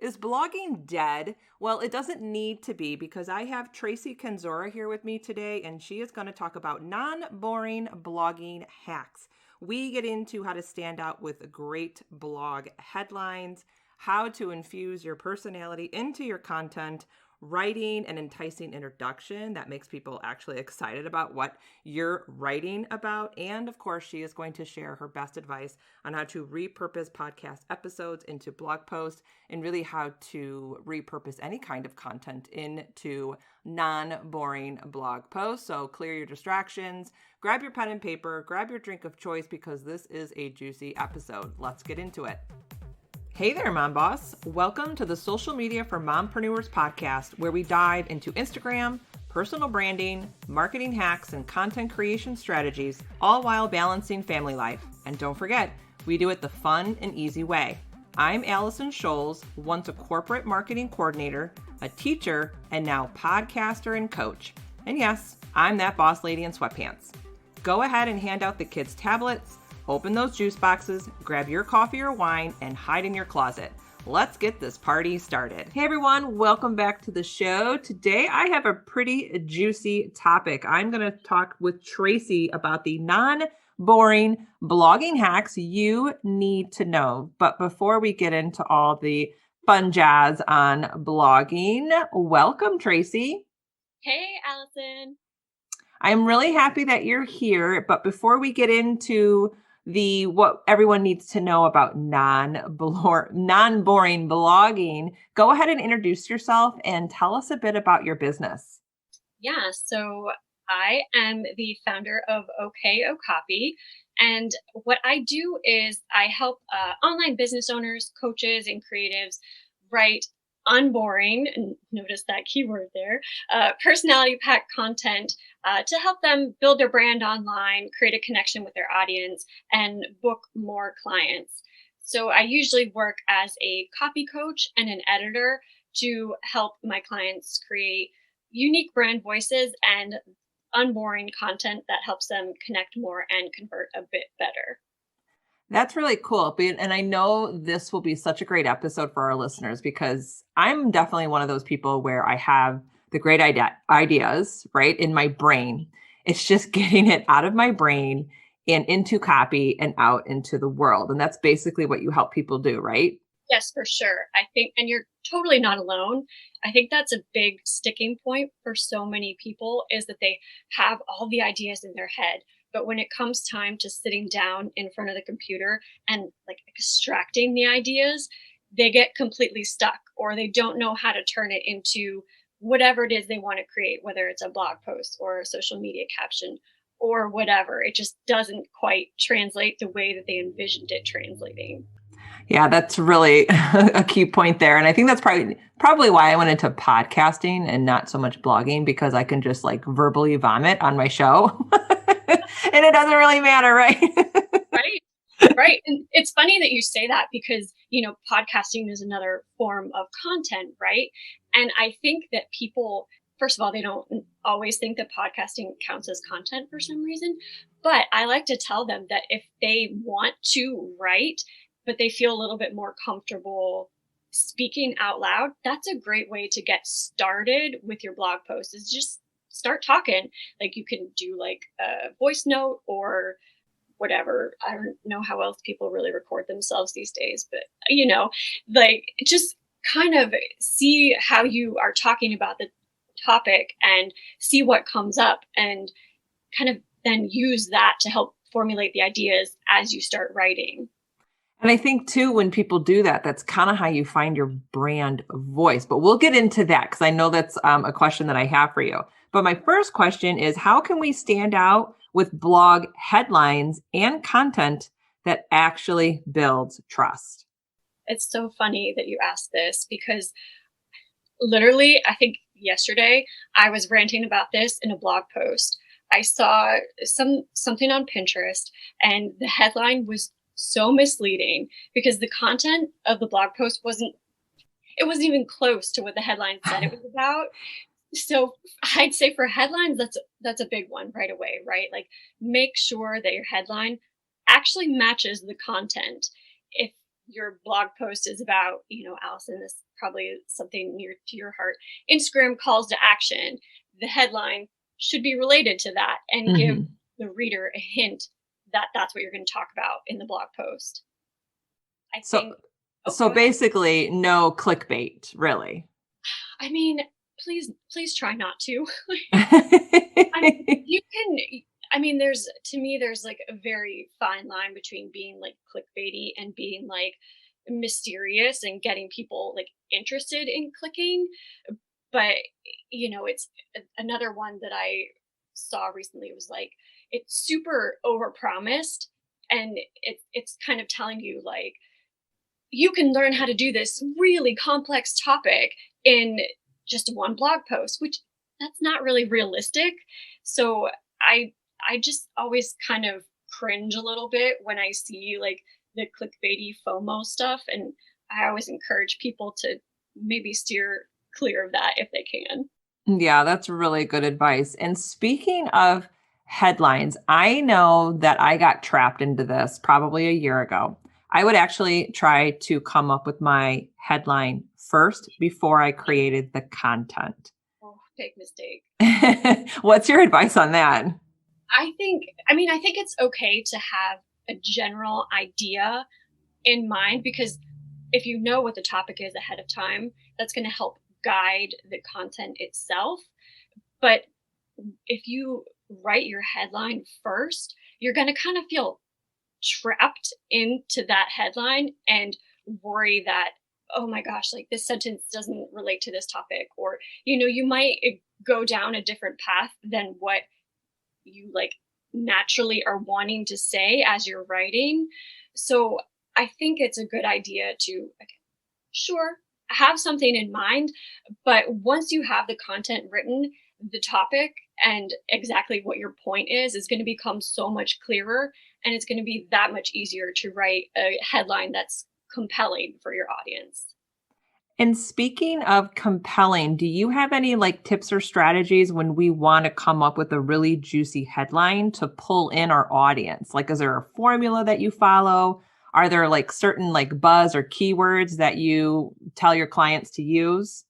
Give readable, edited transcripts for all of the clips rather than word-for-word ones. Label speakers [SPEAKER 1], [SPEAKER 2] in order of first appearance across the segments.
[SPEAKER 1] Is blogging dead? Well, it doesn't need to be because I have Tracie Kendziora here with me today, and she is going to talk about non-boring blogging hacks. We get into how to stand out with great blog headlines, how to infuse your personality into your content, writing an enticing introduction that makes people actually excited about what you're writing about. And of course, she is going to share her best advice on how to repurpose podcast episodes into blog posts and really how to repurpose any kind of content into non-boring blog posts. So clear your distractions, grab your pen and paper, grab your drink of choice because this is a juicy episode. Let's get into it. Hey there, Mom Boss. Welcome to the Social Media for Mompreneurs podcast, where we dive into Instagram, personal branding, marketing hacks, and content creation strategies, all while balancing family life. And don't forget, we do it the fun and easy way. I'm Allison Scholes, once a corporate marketing coordinator, a teacher, and now podcaster and coach. And yes, I'm that boss lady in sweatpants. Go ahead and hand out the kids' tablets, open those juice boxes, grab your coffee or wine, and hide in your closet. Let's get this party started. Hey everyone, welcome back to the show. Today I have a pretty juicy topic. I'm going to talk with Tracie about the non-boring blogging hacks you need to know. But before we get into all the fun jazz on blogging, welcome Tracie.
[SPEAKER 2] Hey Allison.
[SPEAKER 1] I'm really happy that you're here. But before we get into what everyone needs to know about non-boring blogging, go ahead and introduce yourself and tell us a bit about your business.
[SPEAKER 2] Yeah, so I am the founder of OKO Copy. And what I do is I help online business owners, coaches, and creatives write unboring, and notice that keyword there, personality packed content to help them build their brand online, create a connection with their audience, and book more clients. So I usually work as a copy coach and an editor to help my clients create unique brand voices and unboring content that helps them connect more and convert a bit better.
[SPEAKER 1] That's really cool. And I know this will be such a great episode for our listeners because I'm definitely one of those people where I have the great ideas, right, in my brain. It's just getting it out of my brain and into copy and out into the world. And that's basically what you help people do, right?
[SPEAKER 2] Yes, for sure. I think, and you're totally not alone. I think that's a big sticking point for so many people is that they have all the ideas in their head. But when it comes time to sitting down in front of the computer and like extracting the ideas, they get completely stuck or they don't know how to turn it into whatever it is they want to create, whether it's a blog post or a social media caption or whatever. It just doesn't quite translate the way that they envisioned it translating.
[SPEAKER 1] Yeah, that's really a key point there. And I think that's probably why I went into podcasting and not so much blogging, because I can just like verbally vomit on my show. And it doesn't really matter, right?
[SPEAKER 2] Right. And it's funny that you say that because, podcasting is another form of content, right? And I think that people, first of all, they don't always think that podcasting counts as content for some reason. But I like to tell them that if they want to write, but they feel a little bit more comfortable speaking out loud, that's a great way to get started with your blog post is just start talking. Like you can do like a voice note or whatever. I don't know how else people really record themselves these days, but like just kind of see how you are talking about the topic and see what comes up and kind of then use that to help formulate the ideas as you start writing.
[SPEAKER 1] And I think too, when people do that, that's kind of how you find your brand voice. But we'll get into that because I know that's a question that I have for you. But my first question is, how can we stand out with blog headlines and content that actually builds trust?
[SPEAKER 2] It's so funny that you asked this because literally, I think yesterday I was ranting about this in a blog post. I saw something on Pinterest and the headline was so misleading because the content of the blog post wasn't even close to what the headline said it was about. So I'd say for headlines, that's a big one right away, right? Like make sure that your headline actually matches the content. If your blog post is about, Allison, this probably is something near to your heart. Instagram calls to action. The headline should be related to that and give
[SPEAKER 1] Hmm.
[SPEAKER 2] the reader a hint that that's what you're going to talk about in the blog post. I
[SPEAKER 1] So,
[SPEAKER 2] think, oh,
[SPEAKER 1] so
[SPEAKER 2] go ahead.
[SPEAKER 1] basically no clickbait, really.
[SPEAKER 2] I mean, please try not to. You can, I mean, to me, there's like a very fine line between being like clickbaity and being like mysterious and getting people like interested in clicking. But, it's another one that I saw recently was like, it's super overpromised, and it's kind of telling you like, you can learn how to do this really complex topic in just one blog post, which that's not really realistic. So I I just always kind of cringe a little bit when I see like the clickbaity FOMO stuff, and I always encourage people to maybe steer clear of that if they can.
[SPEAKER 1] Yeah, that's really good advice. And speaking of headlines, I know that I got trapped into this probably a year ago. I would actually try to come up with my headline first before I created the content.
[SPEAKER 2] Oh, big mistake.
[SPEAKER 1] What's your advice on that?
[SPEAKER 2] I think it's okay to have a general idea in mind, because if you know what the topic is ahead of time, that's going to help guide the content itself. But if you write your headline first, you're going to kind of feel trapped into that headline and worry that, oh my gosh, like this sentence doesn't relate to this topic. Or, you might go down a different path than what you like naturally are wanting to say as you're writing. So I think it's a good idea to, okay, sure, have something in mind, but once you have the content written, the topic and exactly what your point is going to become so much clearer, and it's going to be that much easier to write a headline that's compelling for your audience.
[SPEAKER 1] And speaking of compelling, do you have any like tips or strategies when we want to come up with a really juicy headline to pull in our audience? Like, is there a formula that you follow? Are there like certain like buzz or keywords that you tell your clients to use?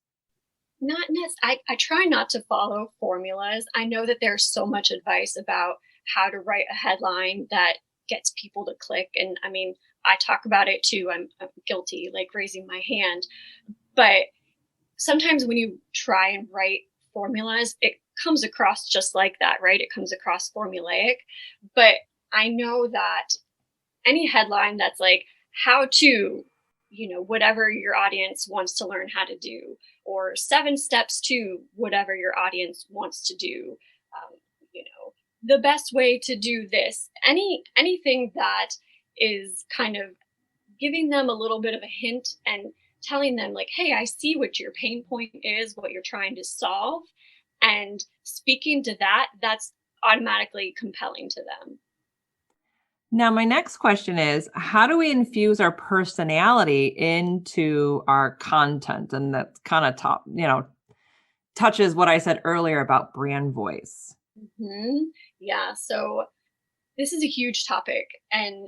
[SPEAKER 2] Not I try not to follow formulas. I know that there's so much advice about how to write a headline that gets people to click. And I mean, I talk about it too. I'm guilty, like raising my hand. But sometimes when you try and write formulas, it comes across just like that, right? It comes across formulaic. But I know that any headline that's like how to, whatever your audience wants to learn how to do, or 7 steps to whatever your audience wants to do, um, the best way to do this, anything that is kind of giving them a little bit of a hint and telling them like, hey, I see what your pain point is, what you're trying to solve, and speaking to that, that's automatically compelling to them.
[SPEAKER 1] Now, my next question is, how do we infuse our personality into our content? And that kind of touches what I said earlier about brand voice.
[SPEAKER 2] Yeah, so this is a huge topic, and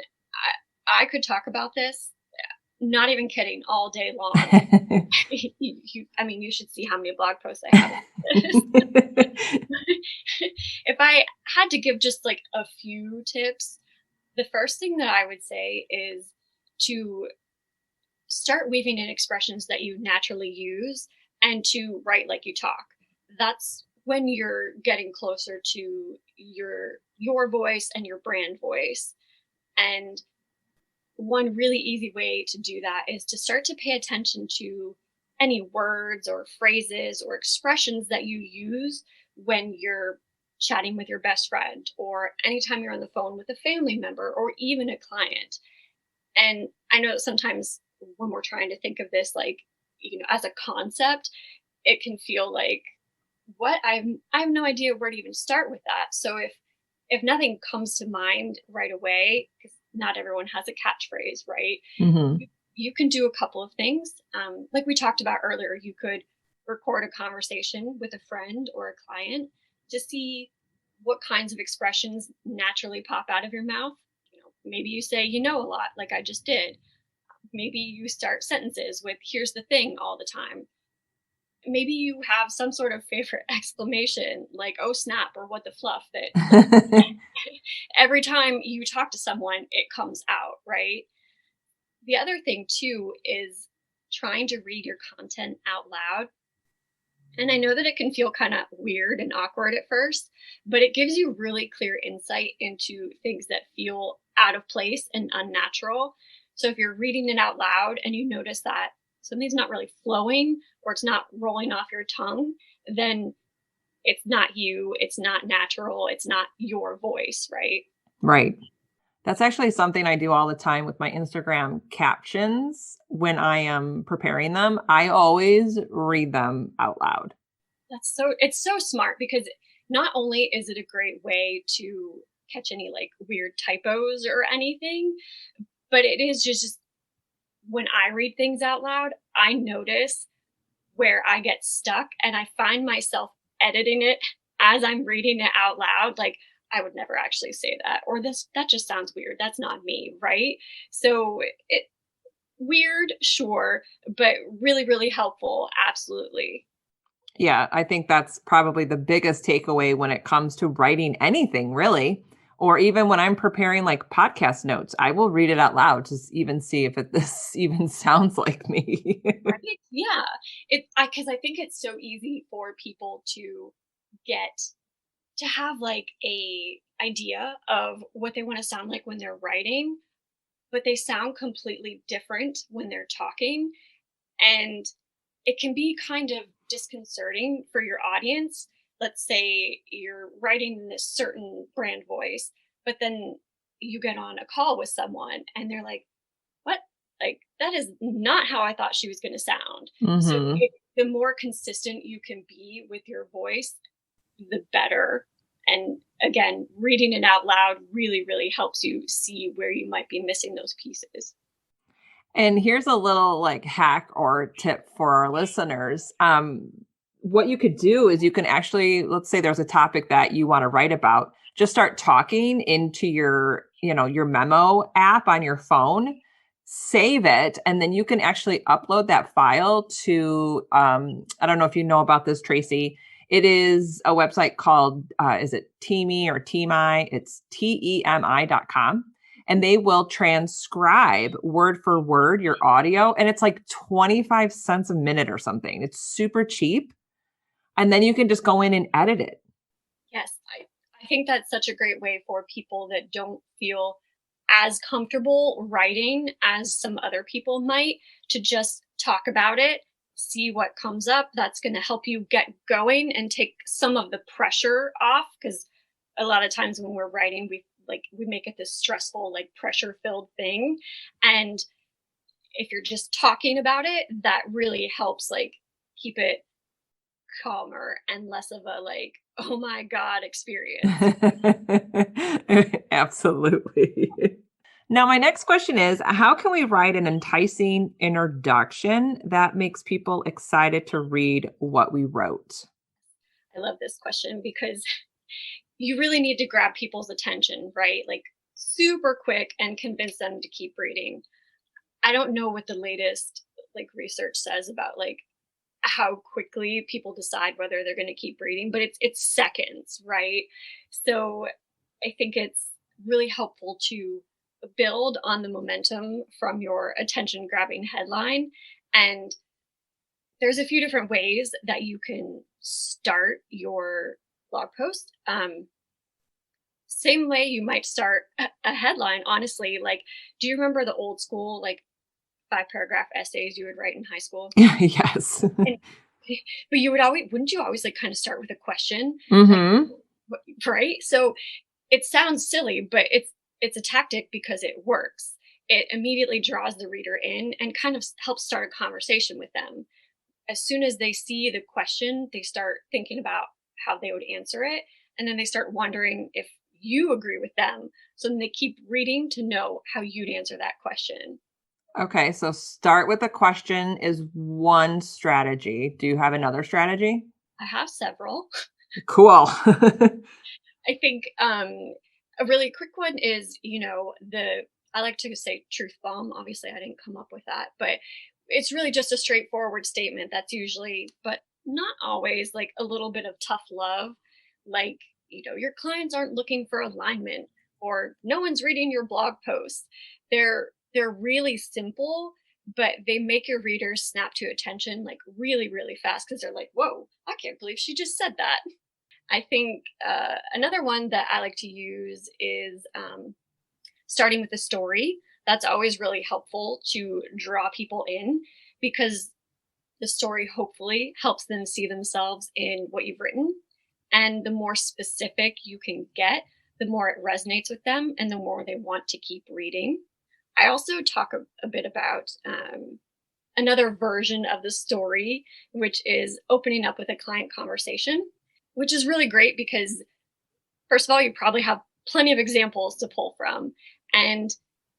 [SPEAKER 2] I could talk about this, not even kidding, all day long. I mean, you should see how many blog posts I have. If I had to give just like a few tips, the first thing that I would say is to start weaving in expressions that you naturally use and to write like you talk. That's when you're getting closer to your voice and your brand voice. And one really easy way to do that is to start to pay attention to any words or phrases or expressions that you use when you're chatting with your best friend, or anytime you're on the phone with a family member or even a client. And I know that sometimes when we're trying to think of this, like, as a concept, it can feel like, what? I have no idea where to even start with that. So if nothing comes to mind right away, because not everyone has a catchphrase, right?
[SPEAKER 1] Hmm.
[SPEAKER 2] You can do a couple of things. Like we talked about earlier, you could record a conversation with a friend or a client to see what kinds of expressions naturally pop out of your mouth. Maybe you say, a lot, like I just did. maybe you start sentences with "here's the thing" all the time. Maybe you have some sort of favorite exclamation like "oh snap" or "what the fluff" that like every time you talk to someone it comes out, right? The other thing too is trying to read your content out loud. And I know that it can feel kind of weird and awkward at first, but it gives you really clear insight into things that feel out of place and unnatural. So if you're reading it out loud and you notice that something's not really flowing or it's not rolling off your tongue, then it's not you, it's not natural, it's not your voice, right?
[SPEAKER 1] Right. That's actually something I do all the time with my Instagram captions. When I am preparing them, I always read them out loud.
[SPEAKER 2] It's so smart because not only is it a great way to catch any like weird typos or anything, but it is just when I read things out loud, I notice where I get stuck and I find myself editing it as I'm reading it out loud. Like, I would never actually say that, or this, that just sounds weird. That's not me. Right. So it weird, sure, but really, really helpful. Absolutely.
[SPEAKER 1] Yeah, I think that's probably the biggest takeaway when it comes to writing anything, really. Or even when I'm preparing like podcast notes, I will read it out loud to even see if this even sounds like me.
[SPEAKER 2] Right? Yeah. Because I think it's so easy for people to get to have like a idea of what they want to sound like when they're writing, but they sound completely different when they're talking. And it can be kind of disconcerting for your audience. Let's say you're writing in this certain brand voice, but then you get on a call with someone and they're like, what? Like, that is not how I thought she was going to sound. So,
[SPEAKER 1] Hmm.
[SPEAKER 2] the more consistent you can be with your voice, the better. And again, reading it out loud really, really helps you see where you might be missing those pieces.
[SPEAKER 1] And here's a little like hack or tip for our listeners. What you could do is you can actually, let's say there's a topic that you want to write about, just start talking into your memo app on your phone, save it, and then you can actually upload that file to, I don't know if you know about this, Tracie. It is a website called, is it Teamy or Temi? It's TEMI.com, and they will transcribe word for word your audio. And it's like 25 cents a minute or something. It's super cheap. And then you can just go in and edit it.
[SPEAKER 2] Yes, I think that's such a great way for people that don't feel as comfortable writing as some other people might to just talk about it, see what comes up. That's going to help you get going and take some of the pressure off because a lot of times when we're writing, we make it this stressful, like pressure filled thing. And if you're just talking about it, that really helps like keep it calmer and less of a like, oh my God experience.
[SPEAKER 1] Absolutely. Now, my next question is, how can we write an enticing introduction that makes people excited to read what we wrote?
[SPEAKER 2] I love this question because you really need to grab people's attention, right? Like super quick and convince them to keep reading. I don't know what the latest like research says about like how quickly people decide whether they're going to keep reading, but it's seconds, right? So I think it's really helpful to build on the momentum from your attention grabbing headline. And there's a few different ways that you can start your blog post. Same way you might start a headline, honestly. Like, do you remember the old school, like 5 paragraph essays you would write in high school?
[SPEAKER 1] Yes.
[SPEAKER 2] And but you would always wouldn't you always like kind of start with a question? Like
[SPEAKER 1] Hmm.
[SPEAKER 2] right? So it sounds silly, but it's a tactic because it works. It immediately draws the reader in and kind of helps start a conversation with them. As soon as they see the question, they start thinking about how they would answer it. And then they start wondering if you agree with them. So then they keep reading to know how you'd answer that question.
[SPEAKER 1] Okay, so start with a question is one strategy. Do you have another strategy?
[SPEAKER 2] I have several.
[SPEAKER 1] Cool.
[SPEAKER 2] I think a really quick one is, the I like to say truth bomb. Obviously, I didn't come up with that, but it's really just a straightforward statement that's usually, but not always, like a little bit of tough love. Like, your clients aren't looking for alignment, or no one's reading your blog posts. They're really simple, but they make your readers snap to attention like really, really fast because they're like, whoa, I can't believe she just said that. I think another one that I like to use is starting with a story. That's always really helpful to draw people in, because the story hopefully helps them see themselves in what you've written. And the more specific you can get, the more it resonates with them and the more they want to keep reading. I also talk a bit about another version of the story, which is opening up with a client conversation, which is really great because, first of all, you probably have plenty of examples to pull from. And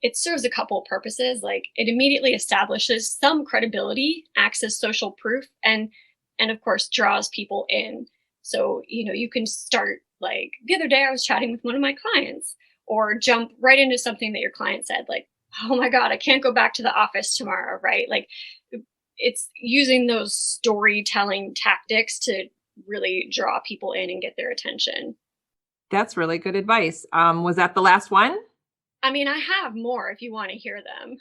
[SPEAKER 2] it serves a couple of purposes. Like, it immediately establishes some credibility, acts as social proof, and of course draws people in. So, you can start like, the other day I was chatting with one of my clients, or jump right into something that your client said, like, oh my God, I can't go back to the office tomorrow, right? Like, it's using those storytelling tactics to really draw people in and get their attention.
[SPEAKER 1] That's really good advice. Was that the last one?
[SPEAKER 2] I mean, I have more if you want to hear them.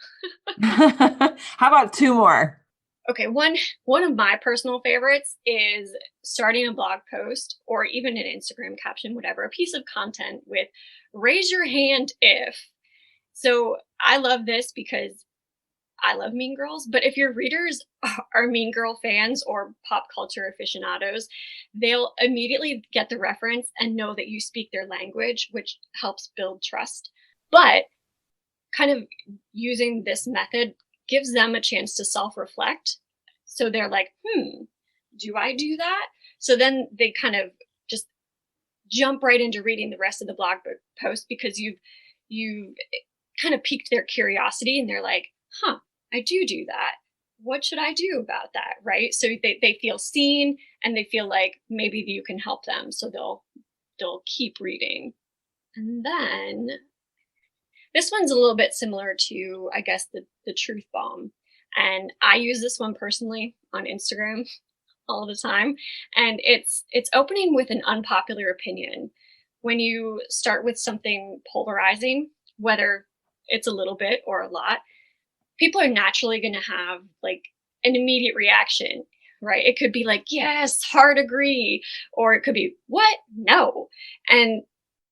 [SPEAKER 1] How about two more?
[SPEAKER 2] Okay, one of my personal favorites is starting a blog post or even an Instagram caption, whatever, a piece of content with "raise your hand if." So I love this because I love Mean Girls, but if your readers are Mean Girl fans or pop culture aficionados, they'll immediately get the reference and know that you speak their language, which helps build trust. But kind of using this method gives them a chance to self-reflect. So they're like, do I do that? So then they kind of just jump right into reading the rest of the post, because you've kind of piqued their curiosity, and they're like, I do that. What should I do about that? Right. So they feel seen, and they feel like maybe you can help them. So they'll keep reading. And then this one's a little bit similar to, I guess, the truth bomb. And I use this one personally on Instagram all the time. And it's opening with an unpopular opinion. When you start with something polarizing, whether it's a little bit or a lot, people are naturally going to have like an immediate reaction, right? It could be like, yes, hard agree, or it could be, what? No. And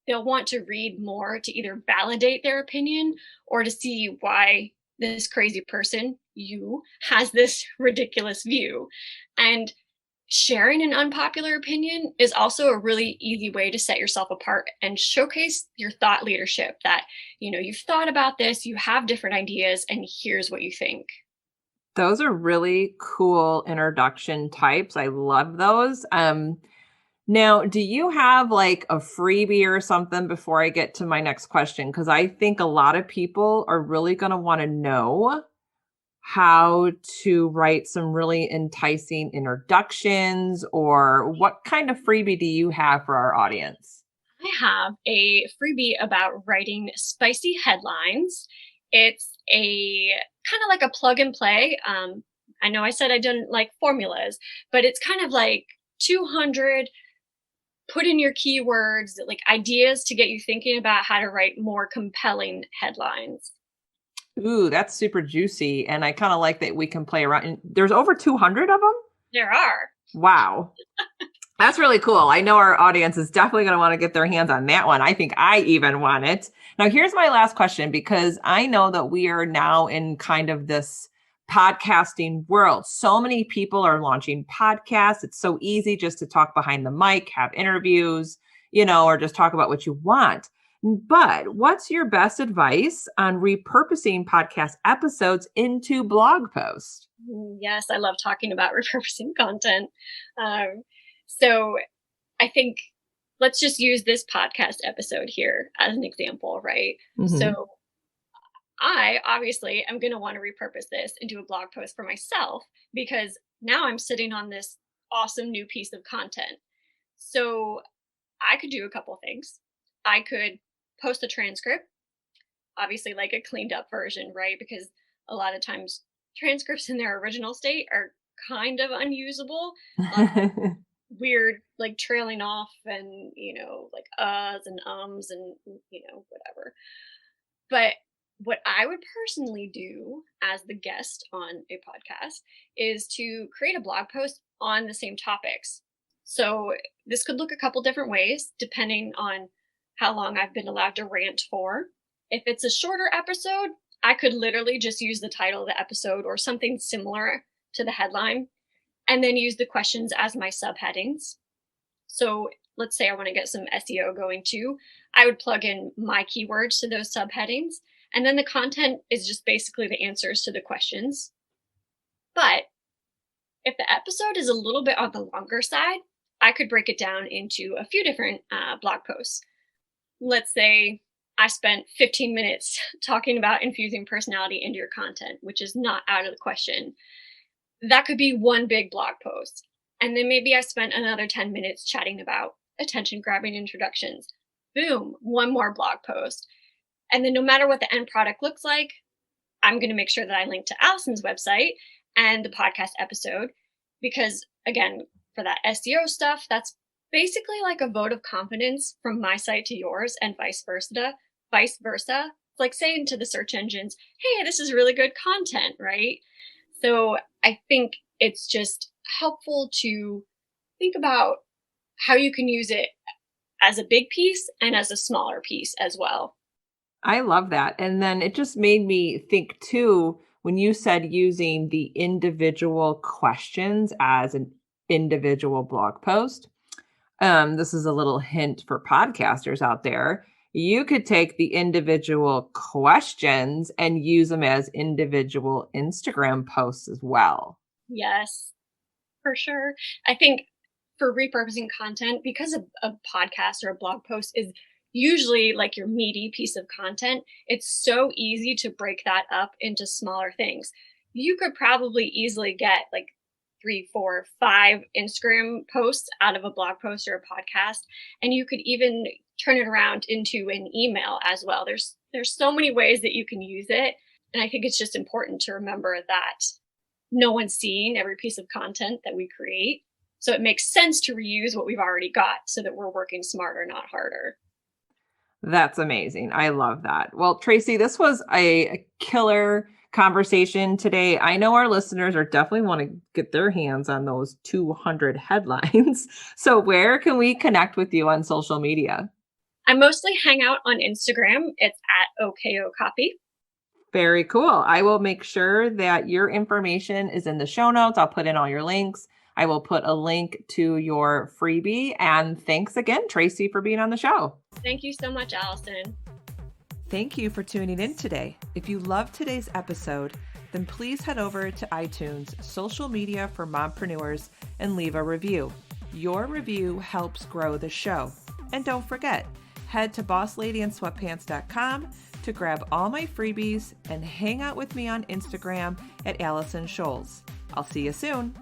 [SPEAKER 2] they'll want to read more to either validate their opinion or to see why this crazy person, you, has this ridiculous view. And sharing an unpopular opinion is also a really easy way to set yourself apart and showcase your thought leadership, that, you've thought about this, you have different ideas, and here's what you think.
[SPEAKER 1] Those are really cool introduction types. I love those. Now, do you have like a freebie or something before I get to my next question? Because I think a lot of people are really going to want to know how to write some really enticing introductions, or what kind of freebie do you have for our audience?
[SPEAKER 2] I have a freebie about writing spicy headlines. It's a kind of like a plug and play. I know I said I didn't like formulas, but it's kind of like 200 put in your keywords, like ideas to get you thinking about how to write more compelling headlines.
[SPEAKER 1] Ooh, that's super juicy. And I kind of like that we can play around. And there's over 200 of them?
[SPEAKER 2] There are.
[SPEAKER 1] Wow. That's really cool. I know our audience is definitely going to want to get their hands on that one. I think I even want it. Now, here's my last question, because I know that we are now in kind of this podcasting world. So many people are launching podcasts. It's so easy just to talk behind the mic, have interviews, or just talk about what you want. But what's your best advice on repurposing podcast episodes into blog posts?
[SPEAKER 2] Yes, I love talking about repurposing content. So I think, let's just use this podcast episode here as an example, right?
[SPEAKER 1] Mm-hmm.
[SPEAKER 2] So I obviously am going to want to repurpose this into a blog post for myself, because now I'm sitting on this awesome new piece of content. So I could do a couple things. I could post a transcript, obviously like a cleaned up version, right? Because a lot of times transcripts in their original state are kind of unusable. Weird, like trailing off and, like uhs and ums and, whatever. But what I would personally do as the guest on a podcast is to create a blog post on the same topics. So this could look a couple different ways depending on how long I've been allowed to rant for. If it's a shorter episode, I could literally just use the title of the episode or something similar to the headline and then use the questions as my subheadings. So let's say I want to get some SEO going too. I would plug in my keywords to those subheadings. And then the content is just basically the answers to the questions. But if the episode is a little bit on the longer side, I could break it down into a few different blog posts. Let's say I spent 15 minutes talking about infusing personality into your content, which is not out of the question. That could be one big blog post. And then maybe I spent another 10 minutes chatting about attention grabbing introductions. Boom, one more blog post. And then no matter what the end product looks like, I'm going to make sure that I link to Allison's website and the podcast episode, because again, for that SEO stuff, that's basically like a vote of confidence from my site to yours and vice versa. It's like saying to the search engines, hey, this is really good content, right? So I think it's just helpful to think about how you can use it as a big piece and as a smaller piece as well.
[SPEAKER 1] I love that. And then it just made me think too, when you said using the individual questions as an individual blog post. This is a little hint for podcasters out there. You could take the individual questions and use them as individual Instagram posts as well.
[SPEAKER 2] Yes, for sure. I think for repurposing content, because a podcast or a blog post is usually like your meaty piece of content, it's so easy to break that up into smaller things. You could probably easily get like 3, 4, 5 Instagram posts out of a blog post or a podcast. And you could even turn it around into an email as well. There's so many ways that you can use it. And I think it's just important to remember that no one's seeing every piece of content that we create. So it makes sense to reuse what we've already got so that we're working smarter, not harder.
[SPEAKER 1] That's amazing. I love that. Well, Tracie, this was a killer conversation today. I know our listeners are definitely want to get their hands on those 200 headlines. So where can we connect with you on social media?
[SPEAKER 2] I mostly hang out on Instagram. It's at OKO Copy.
[SPEAKER 1] Very cool. I will make sure that your information is in the show notes. I'll put in all your links. I will put a link to your freebie. And thanks again, Tracie, for being on the show.
[SPEAKER 2] Thank you so much, Allison.
[SPEAKER 1] Thank you for tuning in today. If you loved today's episode, then please head over to iTunes, social media for mompreneurs, and leave a review. Your review helps grow the show. And don't forget, head to bossladyandsweatpants.com to grab all my freebies and hang out with me on Instagram at Allison Scholes. I'll see you soon.